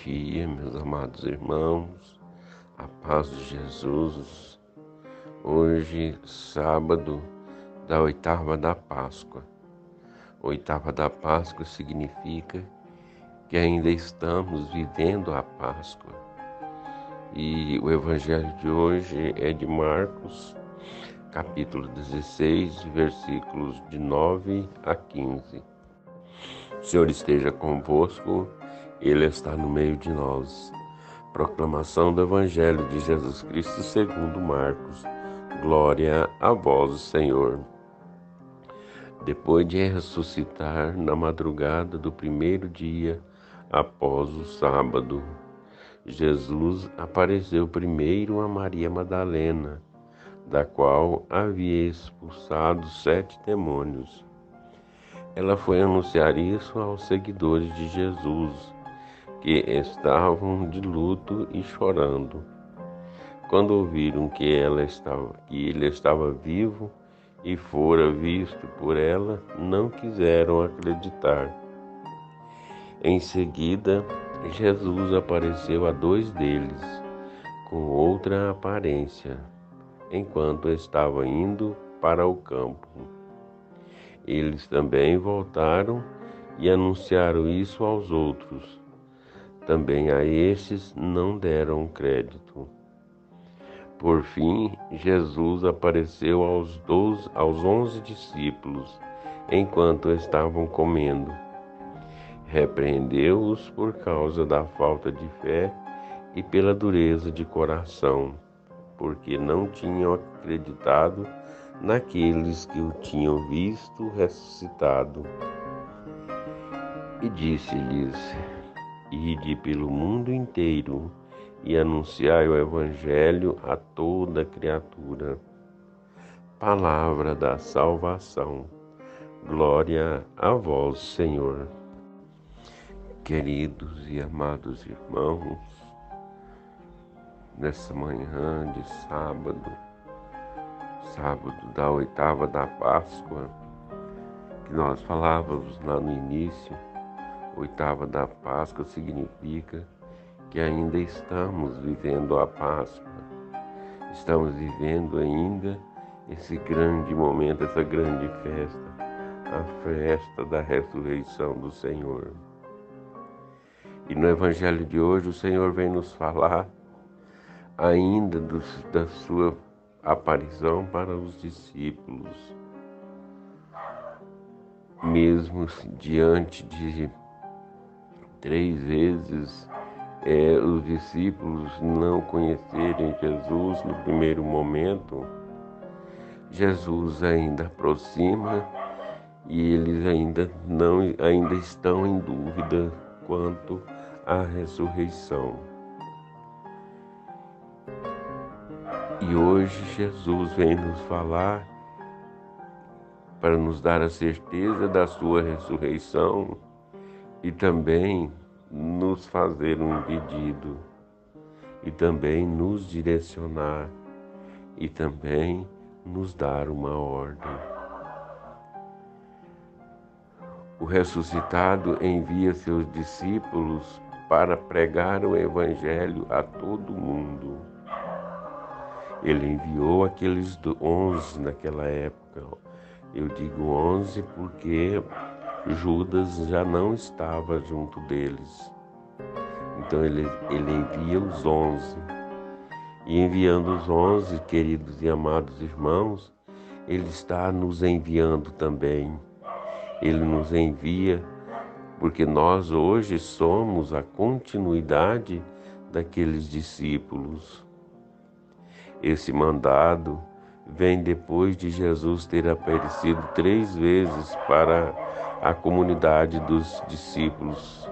dia, meus amados irmãos, a paz de Jesus. Hoje, sábado da oitava da Páscoa. Oitava da Páscoa significa que ainda estamos vivendo a Páscoa. E o evangelho de hoje é de Marcos, capítulo 16, versículos de 9 a 15. O Senhor esteja convosco, Ele está no meio de nós. Proclamação do Evangelho de Jesus Cristo segundo Marcos. Glória a vós, Senhor. Depois de ressuscitar na madrugada do primeiro dia após o sábado, Jesus apareceu primeiro a Maria Madalena, da qual havia expulsado 7 demônios. Ela foi anunciar isso aos seguidores de Jesus, que estavam de luto e chorando. Quando ouviram que ele estava vivo e fora visto por ela, não quiseram acreditar. Em seguida, Jesus apareceu a 2 deles, com outra aparência, enquanto estava indo para o campo. Eles também voltaram e anunciaram isso aos outros. Também a estes não deram crédito. Por fim, Jesus apareceu aos 11 discípulos, enquanto estavam comendo. Repreendeu-os por causa da falta de fé e pela dureza de coração, porque não tinham acreditado naqueles que o tinham visto ressuscitado. E disse-lhes: Ide pelo mundo inteiro e anunciai o Evangelho a toda criatura. Palavra da salvação. Glória a vós, Senhor. Queridos e amados irmãos, nessa manhã de sábado da oitava da Páscoa, que nós falávamos lá no início, oitava da Páscoa significa que ainda estamos vivendo a Páscoa. Estamos vivendo ainda esse grande momento, essa grande festa, a festa da ressurreição do Senhor. E no Evangelho de hoje o Senhor vem nos falar ainda da sua aparição para os discípulos. Mesmo diante de 3 vezes os discípulos não conhecerem Jesus no primeiro momento, Jesus ainda aproxima e eles ainda estão em dúvida quanto à ressurreição. E hoje Jesus vem nos falar para nos dar a certeza da sua ressurreição e também nos fazer um pedido, e também nos direcionar, e também nos dar uma ordem. O ressuscitado envia seus discípulos para pregar o Evangelho a todo mundo. Ele enviou aqueles 11 naquela época. Eu digo 11 porque Judas já não estava junto deles. Então ele envia os 11. E enviando os 11, queridos e amados irmãos, ele está nos enviando também. Ele nos envia porque nós hoje somos a continuidade daqueles discípulos. Esse mandado vem depois de Jesus ter aparecido 3 vezes para a comunidade dos discípulos,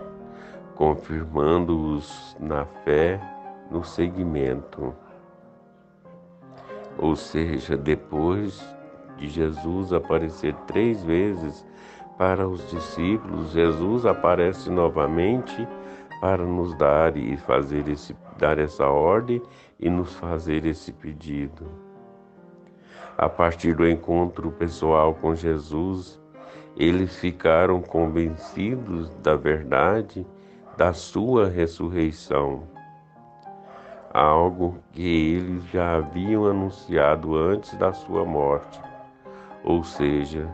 confirmando-os na fé, no seguimento. Ou seja, depois de Jesus aparecer 3 vezes para os discípulos, Jesus aparece novamente para nos dar dar essa ordem e nos fazer esse pedido. A partir do encontro pessoal com Jesus, eles ficaram convencidos da verdade da sua ressurreição, algo que eles já haviam anunciado antes da sua morte. Ou seja,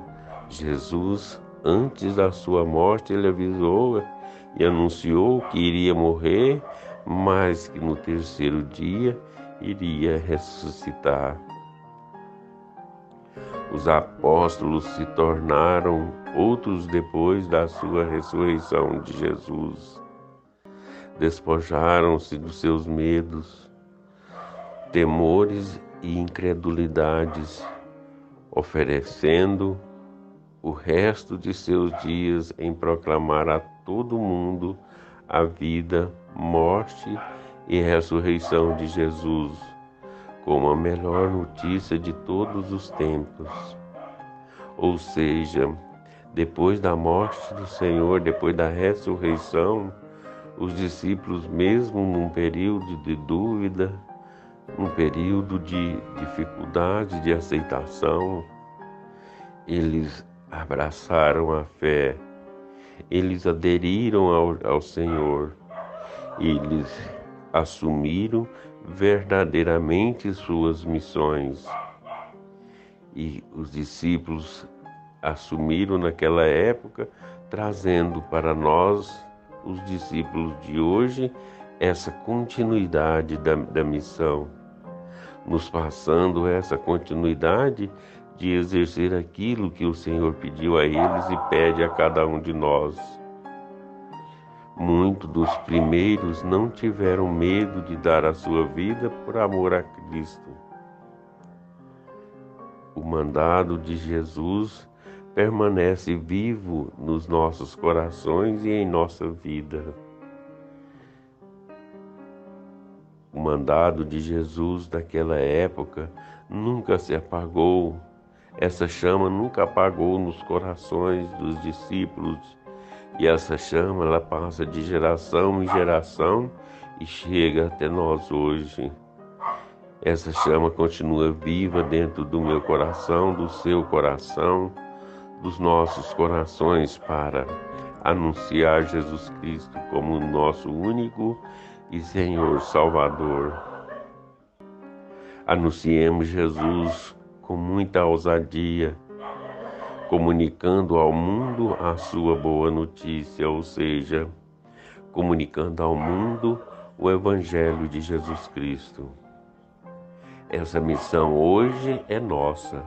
Jesus, antes da sua morte, ele avisou e anunciou que iria morrer, mas que no terceiro dia iria ressuscitar. Os apóstolos se tornaram outros depois da sua ressurreição de Jesus. Despojaram-se dos seus medos, temores e incredulidades, oferecendo o resto de seus dias em proclamar a todo mundo a vida, morte e ressurreição de Jesus, como a melhor notícia de todos os tempos. Ou seja, depois da morte do Senhor, depois da ressurreição, os discípulos, mesmo num período de dúvida, num período de dificuldade de aceitação, eles abraçaram a fé, eles aderiram ao Senhor, eles assumiram verdadeiramente suas missões. E os discípulos assumiram naquela época, trazendo para nós, os discípulos de hoje, essa continuidade da missão, nos passando essa continuidade de exercer aquilo que o Senhor pediu a eles e pede a cada um de nós. Muitos dos primeiros não tiveram medo de dar a sua vida por amor a Cristo. O mandado de Jesus permanece vivo nos nossos corações e em nossa vida. O mandado de Jesus daquela época nunca se apagou. Essa chama nunca apagou nos corações dos discípulos. E essa chama, ela passa de geração em geração e chega até nós hoje. Essa chama continua viva dentro do meu coração, do seu coração, dos nossos corações, para anunciar Jesus Cristo como nosso único e Senhor Salvador. Anunciemos Jesus com muita ousadia, comunicando ao mundo a sua boa notícia, ou seja, comunicando ao mundo o Evangelho de Jesus Cristo. Essa missão hoje é nossa,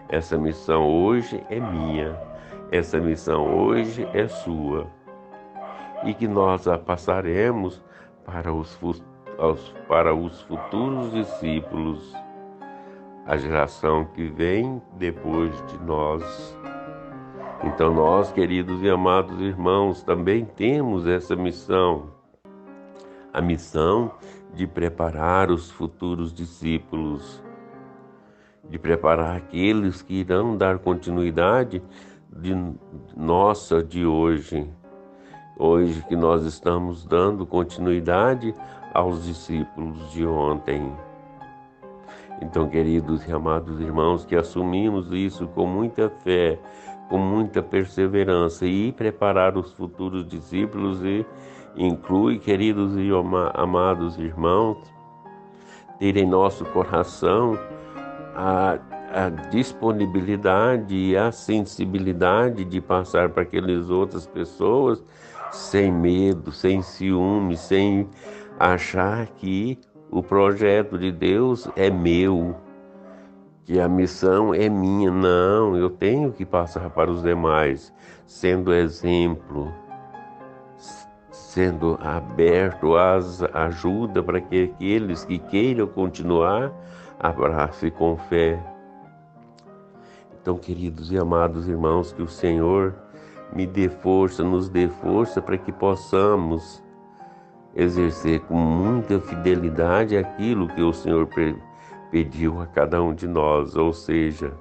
essa missão hoje é minha, essa missão hoje é sua, e que nós a passaremos para os futuros discípulos, a geração que vem depois de nós. Então nós, queridos e amados irmãos, também temos essa missão, a missão de preparar os futuros discípulos, de preparar aqueles que irão dar continuidade de hoje. Hoje que nós estamos dando continuidade aos discípulos de ontem. Então, queridos e amados irmãos, que assumimos isso com muita fé, com muita perseverança, e preparar os futuros discípulos e inclui, queridos e amados irmãos, ter em nosso coração a disponibilidade e a sensibilidade de passar para aquelas outras pessoas sem medo, sem ciúme, sem achar que o projeto de Deus é meu, que a missão é minha. Não, eu tenho que passar para os demais, sendo exemplo, sendo aberto às ajuda para que aqueles que queiram continuar abracem com fé. Então, queridos e amados irmãos, que o Senhor me dê força, nos dê força para que possamos exercer com muita fidelidade aquilo que o Senhor pediu a cada um de nós, ou seja,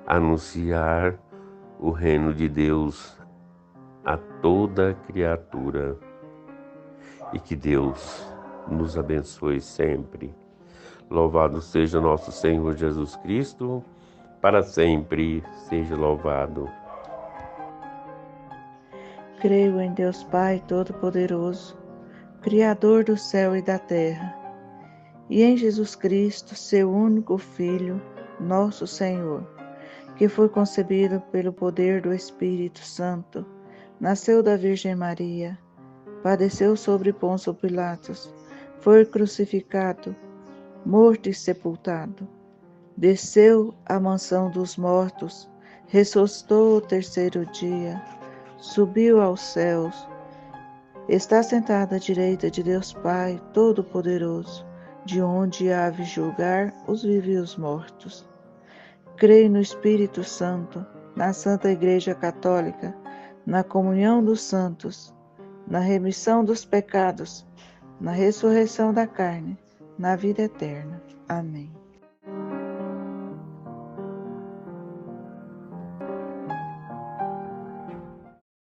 anunciar o reino de Deus a toda criatura. E que Deus nos abençoe sempre. Louvado seja nosso Senhor Jesus Cristo, para sempre seja louvado. Creio em Deus Pai Todo-Poderoso, Criador do céu e da terra, e em Jesus Cristo, seu único Filho, nosso Senhor, que foi concebido pelo poder do Espírito Santo, nasceu da Virgem Maria, padeceu sobre Pôncio Pilatos, foi crucificado, morto e sepultado, desceu à mansão dos mortos, ressuscitou o terceiro dia, subiu aos céus, está sentado à direita de Deus Pai Todo-Poderoso, de onde há de julgar os vivos e os mortos. Creio no Espírito Santo, na Santa Igreja Católica, na comunhão dos santos, na remissão dos pecados, na ressurreição da carne, na vida eterna. Amém.